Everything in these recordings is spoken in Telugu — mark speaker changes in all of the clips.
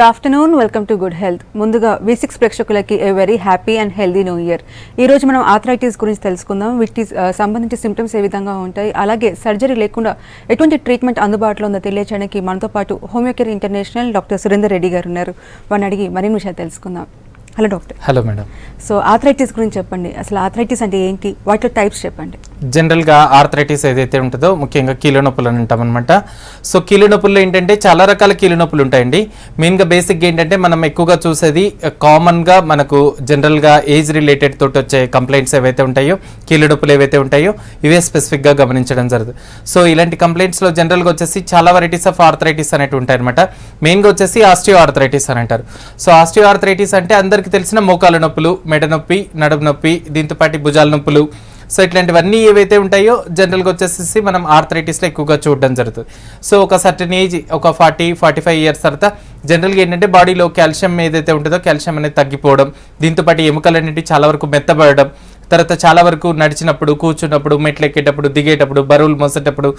Speaker 1: Good afternoon, welcome to good health. ముందుగా V6 ప్రేక్షకులకి a very happy and healthy new year. ఈ రోజు మనం ఆర్థరైటిస్ గురించి తెలుసుకుందాం. వీటికి సంబంధించి సిమ్టమ్స్ ఏ విధంగా ఉంటాయి, అలాగే సర్జరీ లేకుండా ఎటువంటి ట్రీట్మెంట్ అందుబాటులో ఉందో తెలియచేయడానికి మనతో పాటు హోమియోకేర్ ఇంటర్నేషనల్ డాక్టర్ సురేందర్ రెడ్డి గారు ఉన్నారు. వారిని అడిగి మరిన్ని విషయాలు తెలుసుకుందాం. Hello doctor.
Speaker 2: Hello madam.
Speaker 1: So arthritis గురించి చెప్పండి. అసలు ఆర్థరైటిస్ అంటే ఏంటి, వాటిలో టైప్స్ చెప్పండి.
Speaker 2: జనరల్గా ఆర్థరైటిస్ ఏదైతే ఉంటుందో ముఖ్యంగా కీళ్ళ నొప్పులు అని అంటాం అనమాట. సో కీళ్ళ నొప్పుల్లో ఏంటంటే చాలా రకాల కీళ్ళ నొప్పులు ఉంటాయండి. మెయిన్గా బేసిక్గా ఏంటంటే మనం ఎక్కువగా చూసేది కామన్గా మనకు జనరల్గా ఏజ్ రిలేటెడ్ తోటి వచ్చే కంప్లైంట్స్ ఏవైతే ఉంటాయో, కీళ్ళ నొప్పులు ఏవైతే ఉంటాయో ఇవే స్పెసిఫిక్గా గమనించడం జరుగుతుంది. సో ఇలాంటి కంప్లైంట్స్లో జనరల్గా వచ్చేసి చాలా వెరైటీస్ ఆఫ్ ఆర్థరైటిస్ అనేవి ఉంటాయన్నమాట. మెయిన్గా వచ్చేసి ఆస్టియో ఆర్థరైటిస్ అని అంటారు. సో ఆస్టియో ఆర్థరైటిస్ అంటే అందరికీ తెలిసిన మోకాల నొప్పులు, మెడ నొప్పి, నడుము నొప్పి, దీంతో పాటు భుజాల నొప్పులు. సో ఇట్లాంటివన్నీ ఏవైతే ఉంటాయో జనరల్గా వచ్చేసి మనం ఆర్థరైటిస్లో ఎక్కువగా చూడడం జరుగుతుంది. సో ఒక సర్టన్ ఏజ్, ఒక 40-45 ఇయర్స్ తర్వాత జనరల్గా ఏంటంటే బాడీలో కాల్షియం ఏదైతే ఉంటుందో కాల్షియం అనేది తగ్గిపోవడం, దీంతో పాటు ఎముకలు అనేవి చాలా వరకు మెత్తబడడం, తర్వాత చాలా వరకు నడిచినప్పుడు, కూర్చున్నప్పుడు, మెట్లు ఎక్కేటప్పుడు, దిగేటప్పుడు, బరువులు మోసేటప్పుడు,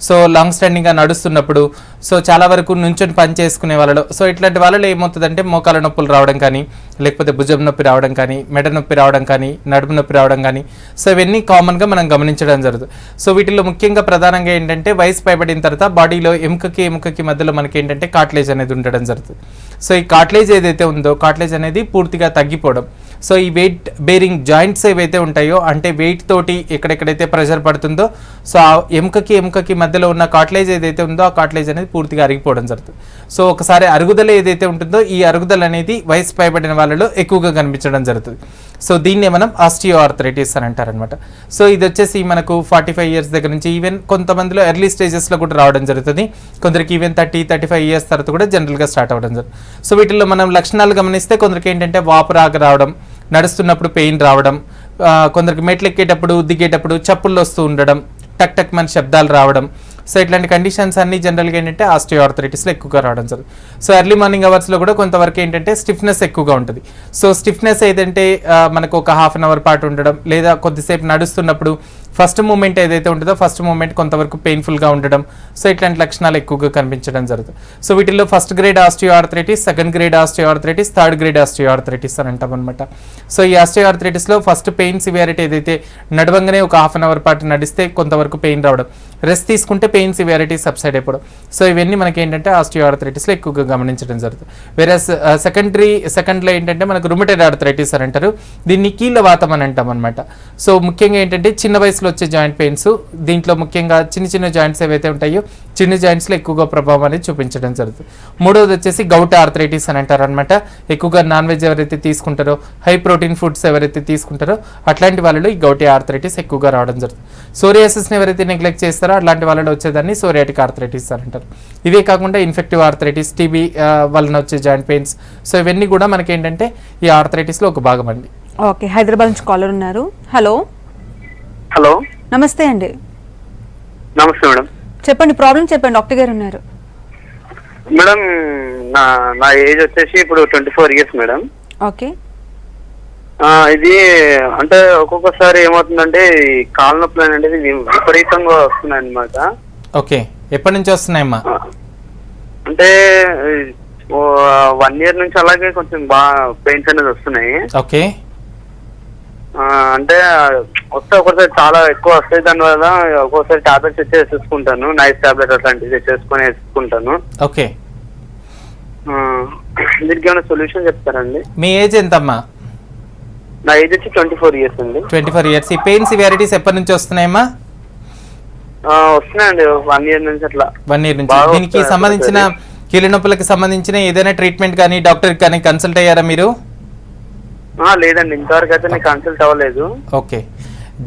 Speaker 2: సో లాంగ్ స్టాండింగ్గా నడుస్తున్నప్పుడు, సో చాలా వరకు నుంచొని పని చేసుకునే వాళ్ళలో, సో ఇట్లాంటి వాళ్ళలో ఏమవుతుందంటే మోకాల నొప్పులు రావడం కానీ, లేకపోతే భుజం నొప్పి రావడం కానీ, మెడ నొప్పి రావడం కానీ, నడుము నొప్పి రావడం కానీ, సో ఇవన్నీ కామన్గా మనం గమనించడం జరుగుతుంది. సో వీటిలో ముఖ్యంగా ప్రధానంగా ఏంటంటే వయసు పైబడిన తర్వాత బాడీలో ఎముకకి మధ్యలో మనకి ఏంటంటే కార్టిలేజ్ అనేది ఉండడం జరుగుతుంది. సో ఈ కార్టిలేజ్ ఏదైతే ఉందో కార్టిలేజ్ అనేది పూర్తిగా తగ్గిపోవడం. సో ఈ వెయిట్ బేరింగ్ జాయింట్స్ ఏవైతే ఉంటాయో, అంటే వెయిట్ తోటి ఎక్కడెక్కడైతే ప్రెషర్ పడుతుందో, సో ఆ ఎముకకి మధ్యలో ఉన్న కార్టిలేజ్ ఏదైతే ఉందో ఆ కార్టిలేజ్ అనేది పూర్తిగా అరిగిపోవడం జరుగుతుంది. సో ఒకసారి అరుగుదల ఏదైతే ఉంటుందో ఈ అరుగుదల అనేది వయసు పైబడిన వాళ్ళలో ఎక్కువగా కనిపించడం జరుగుతుంది. సో దీన్నే మనం ఆస్టియో ఆర్థరైటిస్ అని అంటారనమాట. సో ఇది వచ్చేసి మనకు 45 ఇయర్స్ దగ్గర నుంచి ఈవెన్ కొంతమందిలో ఎర్లీ స్టేజెస్లో కూడా రావడం జరుగుతుంది. కొందరికి ఈవెన్ 30-35 ఇయర్స్ తర్వాత కూడా జనరల్గా స్టార్ట్ అవ్వడం జరుగుతుంది. సో వీటిల్లో మనం లక్షణాలు గమనిస్తే కొందరికి ఏంటంటే వాపు రాక రావడం, నడుస్తున్నప్పుడు పెయిన్ రావడం, కొందరికి మెట్లు ఎక్కేటప్పుడు, దిగేటప్పుడు చప్పుళ్ళు వస్తూ ఉండడం, టక్ టక్ మన శబ్దాలు రావడం. సో ఇట్లాంటి కండిషన్స్ అన్ని జనరల్గా ఏంటంటే ఆస్టియో ఆర్థరైటిస్లో ఎక్కువగా రావడం జరుగుతుంది. సో ఎర్లీ మార్నింగ్ అవర్స్లో కూడా కొంతవరకు ఏంటంటే స్టిఫ్నెస్ ఎక్కువగా ఉంటుంది. సో స్టిఫ్నెస్ ఏదంటే మనకు ఒక హాఫ్ అన్ అవర్ పాటు ఉండడం, లేదా కొద్దిసేపు నడుస్తున్నప్పుడు ఫస్ట్ మూమెంట్ ఏదైతే ఉంటుందో ఫస్ట్ మూమెంట్ కొంతవరకు పెయిన్ఫుల్గా ఉండడం. సో ఇట్లాంటి లక్షణాలు ఎక్కువగా కనిపించడం జరుగుతుంది. సో వీటిల్లో first grade osteo arthritis, second grade osteo arthritis, third grade osteo arthritis అని అంటాం అనమాట. సో ఈ ఆస్టియో ఆర్థరైటిస్లో ఫస్ట్ పెయిన్ సివియారిటీ ఏదైతే నడవంగానే ఒక హాఫ్ అన్ అవర్ పాటు నడిస్తే కొంతవరకు పెయిన్ రావడం, రెస్ట్ తీసుకుంటే పెయిన్ సివియారిటీ సబ్సైడ్ అయిపోవడం. సో ఇవన్నీ మనకి ఏంటంటే ఆస్టియో ఆర్థరైటిస్లో ఎక్కువగా గమనించడం జరుగుతుంది. వేరే సెకండ్లో ఏంటంటే మనకు రుమటైడ్ ఆర్థరైటిస్ అని అంటారు. దీన్ని కీళ్ళ వాతం అని అంటాం అనమాట. సో ముఖ్యంగా ఏంటంటే చిన్న వయసులో వచ్చే జాయింట్ పెయిన్స్, దీంట్లో ముఖ్యంగా చిన్న జాయింట్స్ ఏవైతే ఉంటాయో చిన్న జాయింట్స్లో ఎక్కువగా ప్రభావం అనేది చూపించడం జరుగుతుంది. మూడవది వచ్చేసి గౌట్ ఆర్థరైటిస్ అని అంటారు అనమాట. ఎక్కువగా నాన్ వెజ్ ఎవరైతే తీసుకుంటారో, హై ప్రోటీన్ ఫుడ్స్ ఎవరైతే తీసుకుంటారో అట్లాంటి వాళ్ళలో ఈ గౌటీ ఆర్థరైటిస్ ఎక్కువగా రావడం జరుగుతుంది. సోరియాసిస్ని ఎవరైతే నెగ్లెక్ట్ చేస్తారో అట్లాంటి వాళ్ళలో వచ్చేదాన్ని సోరియాటిక్ ఆర్థరైటిస్ అని అంటారు. ఇవే కాకుండా ఇన్ఫెక్టివ్ ఆర్థరైటిస్, టీబీ వలన వచ్చే జాయింట్ పెయిన్స్, సో ఇవన్నీ కూడా మనకి ఏంటంటే ఈ ఆర్థరైటిస్లో ఒక భాగం అండి.
Speaker 1: ఓకే, హైదరాబాద్ నుంచి కాలర్ ఉన్నారు. హలో.
Speaker 3: హలో,
Speaker 1: నమస్తే అండి.
Speaker 3: నమస్తే మేడం.
Speaker 1: చెప్పండి, ప్రాబ్లం చెప్పండి, డాక్టర్ గారు ఉన్నారు.
Speaker 3: మేడం నా ఏజ్ వచ్చేసి ఇప్పుడు 24 ఇయర్స్ మేడం.
Speaker 1: ఓకే.
Speaker 3: ఇది అంటే ఒక్కొక్కసారి ఏమవుతుందంటే ఈ కాళ్ళ నొప్పులు అనేది విపరీతంగా వస్తున్నాయి అన్నమాట.
Speaker 2: ఓకే, ఎప్పటి నుంచి వస్తున్నాయమ్మా?
Speaker 3: అంటే 1 ఇయర్ నుంచి అలాగే కొంచెం బాగా పెయిన్స్ అనేది వస్తున్నాయి.
Speaker 2: ఓకే.
Speaker 3: అంటే వస్తే ఒక్కోసారి చాలా ఎక్కువ వస్తాయి, దానివల్ల ఒక్కోసారి టాబ్లెట్స్ ఇచ్చి వేసేసుకుంటాను, నైట్ టాబ్లెట్ అట్లాంటివి చేసుకొని వేసుకుంటాను.
Speaker 2: ఓకే.
Speaker 3: దీనికి ఏమైనా సొల్యూషన్ చెప్తారండి?
Speaker 2: మీ ఏజ్ ఎంతమ్మా?
Speaker 3: నా ఏజ్ వచ్చి 24 ఇయర్స్ అండి.
Speaker 2: 24 ఇయర్స్. ఈ పెయిన్ సివియారిటీస్ ఎప్పటి నుంచి వస్తున్నాయమ్మా?
Speaker 3: వస్తున్నాయండి 1 ఇయర్ నుంచి అట్లా.
Speaker 2: 1 ఇయర్ నుంచి. దీనికి సంబంధించిన కీళ్ళ నొప్పులకు సంబంధించిన ఏదైనా ట్రీట్మెంట్ కానీ డాక్టర్ కానీ కన్సల్ట్ అయ్యారా మీరు?
Speaker 3: లేదండి, ఇంతవరకు అయితే నేను కన్సల్ట్ అవ్వలేదు.
Speaker 2: ఓకే.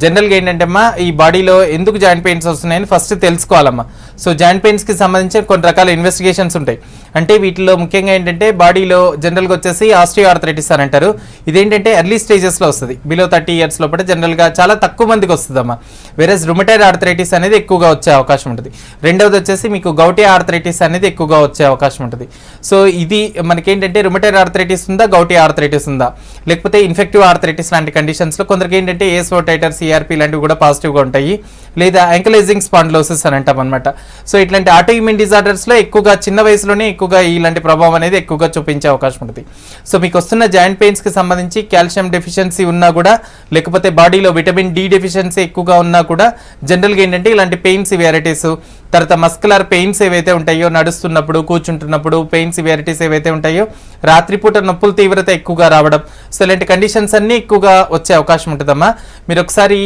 Speaker 2: జనరల్గా ఏంటంటే అమ్మా ఈ బాడీలో ఎందుకు జాయింట్ పెయిన్స్ వస్తున్నాయని ఫస్ట్ తెలుసుకోవాలమ్మా. సో జాయింట్ పెయిన్స్కి సంబంధించిన కొన్ని రకాల ఇన్వెస్టిగేషన్స్ ఉంటాయి. అంటే వీటిలో ముఖ్యంగా ఏంటంటే బాడీలో జనరల్గా వచ్చేసి ఆస్టియో ఆర్థరైటిస్ అని అంటారు. ఇదేంటంటే ఎర్లీ స్టేజెస్లో వస్తుంది, బిలో 30 ఇయర్స్ లోపల జనరల్గా చాలా తక్కువ మందికి వస్తుందమ్మా. వేరేస్ రుమటైడ్ ఆర్థరైటిస్ అనేది ఎక్కువగా వచ్చే అవకాశం ఉంటుంది. రెండవది వచ్చేసి మీకు గౌటీ ఆర్థరైటిస్ అనేది ఎక్కువగా వచ్చే అవకాశం ఉంటుంది. సో ఇది మనకేంటంటే రుమటైడ్ ఆర్థరైటిస్ ఉందా, గౌటీ ఆర్థరైటిస్ ఉందా, లేకపోతే ఇన్ఫెక్టివ్ ఆర్థరైటిస్ లాంటి కండిషన్స్లో కొందరికి ఏంటంటే ఏసోటైటర్స్ సిఆర్పి ఇలాంటివి కూడా పాజిటివ్గా ఉంటాయి. లేదా యాంకలైజింగ్ స్పాండిలోసిస్ అని అంటాం అనమాట. సో ఇట్లాంటి ఆటో ఇమ్యూన్ డిజార్డర్స్లో ఎక్కువగా చిన్న వయసులోనే ఎక్కువగా ఇలాంటి ప్రభావం అనేది ఎక్కువగా చూపించే అవకాశం ఉంటుంది. సో మీకు వస్తున్న జాయింట్ పెయిన్స్కి సంబంధించి కాల్షియం డెఫిషియన్సీ ఉన్నా కూడా, లేకపోతే బాడీలో విటమిన్ డి డెఫిషియన్సీ ఎక్కువగా ఉన్నా కూడా జనరల్గా ఏంటంటే ఇలాంటి పెయిన్ సివియారిటీస్, తర్వాత మస్కులర్ పెయిన్స్ ఏవైతే ఉంటాయో, నడుస్తున్నప్పుడు కూర్చుంటున్నప్పుడు పెయిన్ సివియారిటీస్ ఏవైతే ఉంటాయో, రాత్రిపూట నొప్పుల తీవ్రత ఎక్కువగా రావడం, సో ఇలాంటి కండిషన్స్ అన్నీ ఎక్కువగా వచ్చే అవకాశం ఉంటుందమ్మా. మీరు ఒకసారి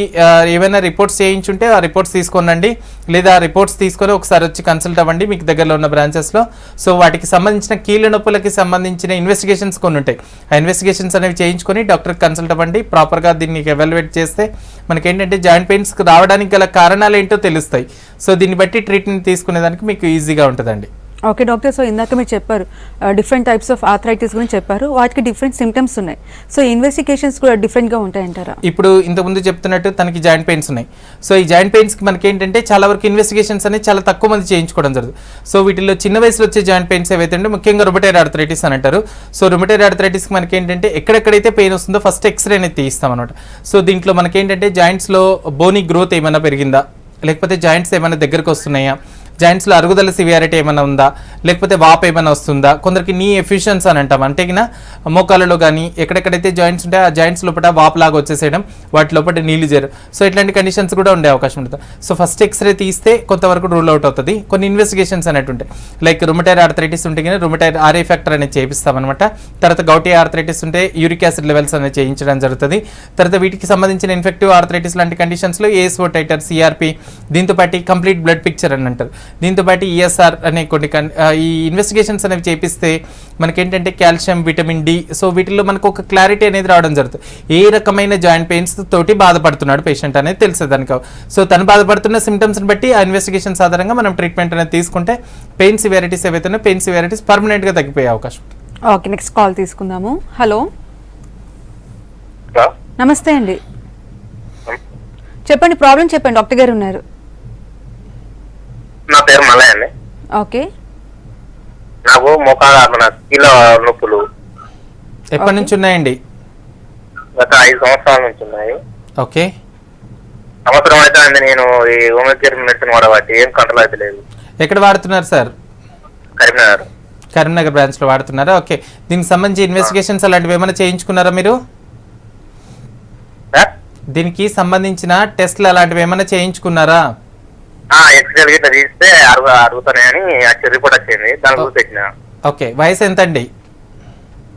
Speaker 2: ఏమైనా రిపోర్ట్స్ చేయించుంటే ఆ రిపోర్ట్స్ తీసుకోనండి, లేదా ఆ రిపోర్ట్స్ తీసుకొని ఒకసారి వచ్చి కన్సల్ట్ అవ్వండి మీకు దగ్గరలో ఉన్న బ్రాంచెస్లో. సో వాటికి సంబంధించిన కీళ్ళ నొప్పులకి సంబంధించిన ఇన్వెస్టిగేషన్స్ కొన్ని ఉంటాయి. ఆ ఇన్వెస్టిగేషన్స్ అనేవి చేయించుకొని డాక్టర్కి కన్సల్ట్ అవ్వండి. ప్రాపర్గా దీన్ని ఎవాల్యుయేట్ చేస్తే మనకేంటంటే జాయింట్ పెయిన్స్కి రావడానికి గల కారణాలు ఏంటో తెలుస్తాయి. సో దీన్ని బట్టి ట్రీట్మెంట్ తీసుకునేదానికి మీకు ఈజీగా ఉంటుందండి.
Speaker 1: ఓకే డాక్టర్, సో ఇందాక మీరు చెప్పారు డిఫరెంట్ టైప్స్ ఆఫ్ ఆర్థరైటిస్ గురించి చెప్పారు, వాటికి డిఫరెంట్ సిమ్టమ్స్ ఉన్నాయి. సో ఇన్వెస్టిగేషన్స్ కూడా డిఫరెంట్గా ఉంటాయంటారా?
Speaker 2: ఇప్పుడు ఇంతకుముందు చెప్తున్నట్టు తనకి జాయింట్ పెయిన్స్ ఉన్నాయి. సో ఈ జాయింట్ పెయిన్స్కి మనకి ఏంటంటే చాలా వరకు ఇన్వెస్టిగేషన్స్ అనేది చాలా తక్కువ మంది చేయించుకోవడం జరుగుతుంది. సో వీటిలో చిన్న వయసులో వచ్చే జాయింట్ పెయిన్స్ ఏవైతే ఉంటే ముఖ్యంగా రుమటైడ్ ఆర్థరైటిస్ అని అంటారు. సో రుమటైడ్ ఆర్థరైటిస్కి మనకి ఏంటంటే ఎక్కడెక్కడైతే పెయిన్ వస్తుందో ఫస్ట్ ఎక్స్రే అనేది తీస్తాం అనమాట. సో దీంట్లో మనకి ఏంటంటే జాయింట్స్లో బోనీ గ్రోత్ ఏమైనా పెరిగిందా, లేకపోతే జాయింట్స్ ఏమైనా దగ్గరకు వస్తున్నాయా, జాయింట్స్లో అరుగుదల సివియారిటీ ఏమైనా ఉందా, లేకపోతే వాప్ ఏమైనా వస్తుందా, కొందరికి నీ ఎఫిషియన్స్ అని అంటాం, అంటే మోకాలలో కానీ ఎక్కడెక్కడైతే జాయింట్స్ ఉంటాయో ఆ జాయింట్స్ లోపల వాప్ లాగా వచ్చేసేయడం, వాటి లోపల నీళ్ళు చేరడం, సో ఇట్లాంటి కండిషన్స్ కూడా ఉండే అవకాశం ఉంటుంది. సో ఫస్ట్ ఎక్స్రే తీస్తే కొంతవరకు రూల్ అవుట్ అవుతుంది. కొన్ని ఇన్వెస్టిగేషన్స్ అనేవి ఉంటాయి, లైక్ రుమటైడ్ ఆర్థరైటిస్ ఉంటే కానీ రుమటైడ్ ఆర్ఏ ఫ్యాక్టర్ అనేది చేపిస్తామన్నమాట. తర్వాత గౌటీ ఆర్థరైటిస్ ఉంటే యూరిక్ యాసిడ్ లెవెల్స్ అనేది చేయించడం జరుగుతుంది. తర్వాత వీటికి సంబంధించిన ఇన్ఫెక్టివ్ ఆర్థరైటిస్ లాంటి కండిషన్స్లో ఏఎస్ఓ టైటర్, సిఆర్పి, దీంతో పాటు కంప్లీట్ బ్లడ్ పిక్చర్ అని అంటారు, దీంతో పాటు ఈఎస్ఆర్ అనే కొన్ని ఈ ఇన్వెస్టిగేషన్స్ అనేవి చేపిస్తే మనకేంటంటే కాల్షియం, విటమిన్ డి, సో వీటిల్లో మనకు ఒక క్లారిటీ అనేది రావడం జరుగుతుంది. ఏ రకమైన జాయింట్ పెయిన్స్ తోటి బాధపడుతున్నాడు పేషెంట్ అనేది తెలిసేదానికి. సో తను బాధపడుతున్న సిమ్టమ్స్ని బట్టి ఆ ఇన్వెస్టిగేషన్స్ ఆధారంగా మనం ట్రీట్మెంట్ అనేది తీసుకుంటే పెయిన్ సివియారిటీస్ ఏవైతే ఉన్నాయో పెయిన్ సివియారిటీస్ పర్మనెంట్గా తగ్గిపోయే అవకాశం ఉంటుంది.
Speaker 1: ఓకే, నెక్స్ట్ కాల్ తీసుకుందాము. హలో, నమస్తే అండి, చెప్పండి ప్రాబ్లం చెప్పండి, డాక్టర్ గారు ఉన్నారు.
Speaker 3: నా పేరు మల్లయ్య అండి.
Speaker 1: ఓకే,
Speaker 3: నాకు మోకాళ్ళ మన కీళ్ళ నొప్పులు
Speaker 2: ఎప్పటి నుంచి ఉన్నాయండి?
Speaker 3: గత 5 సంవత్సరాల నుంచి ఉన్నాయి.
Speaker 2: ఓకే,
Speaker 3: సంవత్సరం అయితే అండి నేను ఈ హోమియోపతి మెడిసిన్ వాడబట్టి ఏం కంట్రోల్ అయితే లేదు.
Speaker 2: ఎక్కడ వాడుతున్నారు సార్?
Speaker 3: కరీంనగర్.
Speaker 2: కరీంనగర్ బ్రాంచ్లో వాడుతున్నారా? ఓకే, దీనికి సంబంధించి ఇన్వెస్టిగేషన్స్ అలాంటివి ఏమైనా చేయించుకున్నారా మీరు? దీనికి సంబంధించిన టెస్ట్లు అలాంటివి ఏమైనా చేయించుకున్నారా?
Speaker 3: ఎక్స్రే గిట్లా తీస్తే అరుగుతున్నాయని రిపోర్ట్ వచ్చింది, దాని గురించి పెట్టిన.
Speaker 2: ఓకే, వయసు ఎంత అండి?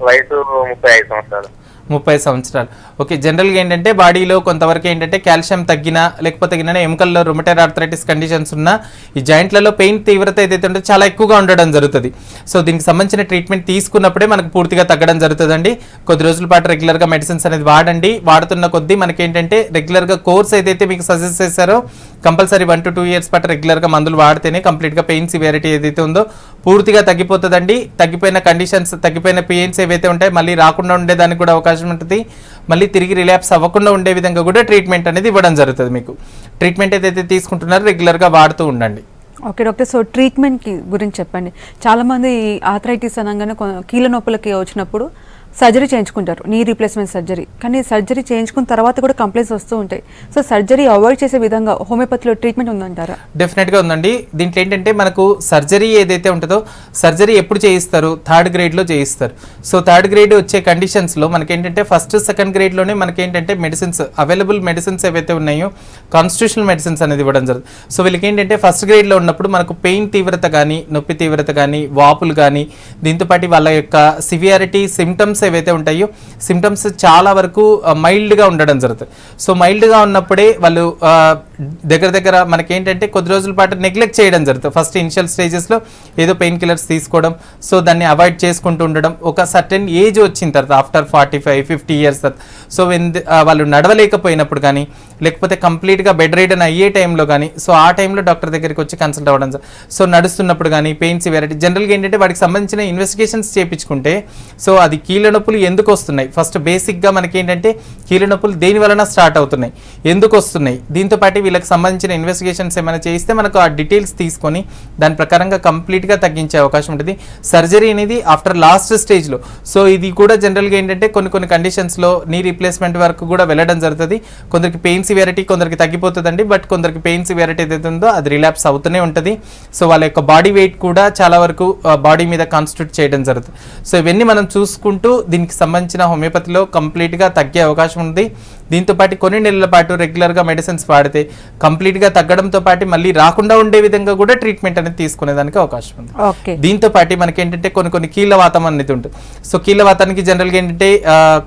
Speaker 3: వయసు 35 సంవత్సరాలు.
Speaker 2: 30 సంవత్సరాలు. ఓకే, జనరల్గా ఏంటంటే బాడీలో కొంతవరకు ఏంటంటే కాల్షియం తగ్గినా, లేకపోతే ఎముకల్లో రుమటైడ్ ఆర్థరైటిస్ కండిషన్స్ ఉన్నా ఈ జాయింట్లలో పెయిన్ తీవ్రత ఏదైతే ఉంటుందో చాలా ఎక్కువగా ఉండడం జరుగుతుంది. సో దీనికి సంబంధించిన ట్రీట్మెంట్ తీసుకున్నప్పుడే మనకు పూర్తిగా తగ్గడం జరుగుతుందండి. కొద్ది రోజుల పాటు రెగ్యులర్గా మెడిసిన్స్ అనేది వాడండి. వాడుతున్న కొద్దీ మనకేంటంటే రెగ్యులర్గా కోర్స్ ఏదైతే మీకు సజెస్ట్ చేశారో కంపల్సరీ 1 to 2 years పాటు రెగ్యులర్గా మందులు వాడితేనే కంప్లీట్గా పెయిన్ సివియారిటీ ఏదైతే ఉందో పూర్తిగా తగ్గిపోతుందండి. తగ్గిపోయిన కండిషన్స్, తగ్గిపోయిన పెయిన్స్ ఏవైతే ఉంటాయో మళ్ళీ రాకుండా ఉండేదానికి కూడా అవకాశం ఉంటుంది. మళ్ళీ తిరిగి రిలాప్స్ అవ్వకుండా ఉండే విధంగా కూడా ట్రీట్మెంట్ అనేది ఇవ్వడం జరుగుతుంది. మీకు ట్రీట్మెంట్ ఏదైతే తీసుకుంటున్నారో రెగ్యులర్గా వాడుతూ ఉండండి.
Speaker 1: ఓకే డాక్టర్, సో ట్రీట్మెంట్ గురించి చెప్పండి. చాలామంది ఆర్థరైటిస్ అనగానే కీళ్ళ నొప్పులకి వచ్చినప్పుడు సర్జరీ చేయించుకుంటారు, నీ రీప్లేస్మెంట్ సర్జరీ. కానీ సర్జరీ చేయించుకున్న తర్వాత కూడా కంప్లైంట్స్ వస్తూ ఉంటాయి. సో సర్జరీ అవాయిడ్ చేసే విధంగా హోమియోపతిలో ట్రీట్మెంట్ ఉందంటారా?
Speaker 2: డెఫినెట్గా ఉందండి. దీంట్లో ఏంటంటే మనకు సర్జరీ ఏదైతే ఉంటుందో సర్జరీ ఎప్పుడు చేయిస్తారు? 3rd గ్రేడ్లో చేయిస్తారు. సో 3rd గ్రేడ్ వచ్చే కండిషన్స్లో మనకేంటంటే 1st, 2nd గ్రేడ్లోనే మనకేంటంటే మెడిసిన్స్, అవైలబుల్ మెడిసిన్స్ ఏవైతే ఉన్నాయో కాన్స్టిట్యూషనల్ మెడిసిన్స్ అనేది ఇవ్వడం జరుగుతుంది. సో వీళ్ళకి ఏంటంటే 1st గ్రేడ్లో ఉన్నప్పుడు మనకు పెయిన్ తీవ్రత కానీ, నొప్పి తీవ్రత కానీ, వాపులు కానీ, దీంతోపాటు వాళ్ళ యొక్క సివియారిటీ, సిమ్టమ్స్ ఏవైతే ఉంటాయో సిమ్టమ్స్ చాలా వరకు మైల్డ్గా ఉండడం జరుగుతుంది. సో మైల్డ్గా ఉన్నప్పుడే వాళ్ళు దగ్గర మనకేంటంటే కొద్ది రోజుల పాటు నెగ్లెక్ట్ చేయడం జరుగుతుంది. ఫస్ట్ ఇనిషియల్ స్టేజెస్లో ఏదో పెయిన్ కిల్లర్స్ తీసుకోవడం, సో దాన్ని అవాయిడ్ చేసుకుంటూ ఉండడం. ఒక సర్టెన్ ఏజ్ వచ్చిన తర్వాత ఆఫ్టర్ 45-50 years తర్వాత సో వాళ్ళు నడవలేకపోయినప్పుడు కానీ, లేకపోతే కంప్లీట్గా బెడ్ రైడన్ అయ్యే టైంలో కానీ, సో ఆ టైంలో డాక్టర్ దగ్గరికి వచ్చి కన్సల్ట్ అవ్వడం. సో నడుస్తున్నప్పుడు కానీ పెయిన్ సివియారిటీ జనరల్గా ఏంటంటే వాటికి సంబంధించిన ఇన్వెస్టిగేషన్స్ చేయించుకుంటే సో అది కీళ్ళ నొప్పులు ఎందుకు వస్తున్నాయి, ఫస్ట్ బేసిక్గా మనకి ఏంటంటే కీళ్ళ నొప్పులు దేని వలన స్టార్ట్ అవుతున్నాయి, ఎందుకు వస్తున్నాయి, దీంతో పాటు వీళ్ళకి సంబంధించిన ఇన్వెస్టిగేషన్స్ ఏమైనా చేయిస్తే మనకు ఆ డీటెయిల్స్ తీసుకొని దాని ప్రకారంగా కంప్లీట్గా తగ్గించే అవకాశం ఉంటుంది. సర్జరీ అనేది ఆఫ్టర్ లాస్ట్ స్టేజ్లో. సో ఇది కూడా జనరల్గా ఏంటంటే కొన్ని కండిషన్స్లో నీ రీప్లేస్మెంట్ వరకు కూడా వెళ్ళడం జరుగుతుంది. కొందరికి పెయిన్ సివియారిటీ కొందరికి తగ్గిపోతుందండి, బట్ కొందరికి పెయిన్ సివియారిటీ ఏదైతే ఉందో అది రిలాప్స్ అవుతూనే ఉంటుంది. సో వాళ్ళ యొక్క బాడీ వెయిట్ కూడా చాలా వరకు బాడీ మీద కాన్స్టిట్యూట్ చేయడం జరుగుతుంది. సో ఇవన్నీ మనం చూసుకుంటూ దీనికి సంబంధించిన హోమియోపతిలో కంప్లీట్గా తగ్గే అవకాశం ఉంది. దీంతో పాటు కొన్ని నెలల పాటు రెగ్యులర్గా మెడిసిన్స్ వాడితే కంప్లీట్గా తగ్గడంతో పాటు మళ్ళీ రాకుండా ఉండే విధంగా కూడా ట్రీట్మెంట్ అనేది తీసుకునేదానికి అవకాశం ఉంది. దీంతో పాటు మనకి ఏంటంటే కొన్ని కీళ్ళవాతం అనేది ఉంటుంది. సో కీళ్ళవాతానికి జనరల్గా ఏంటంటే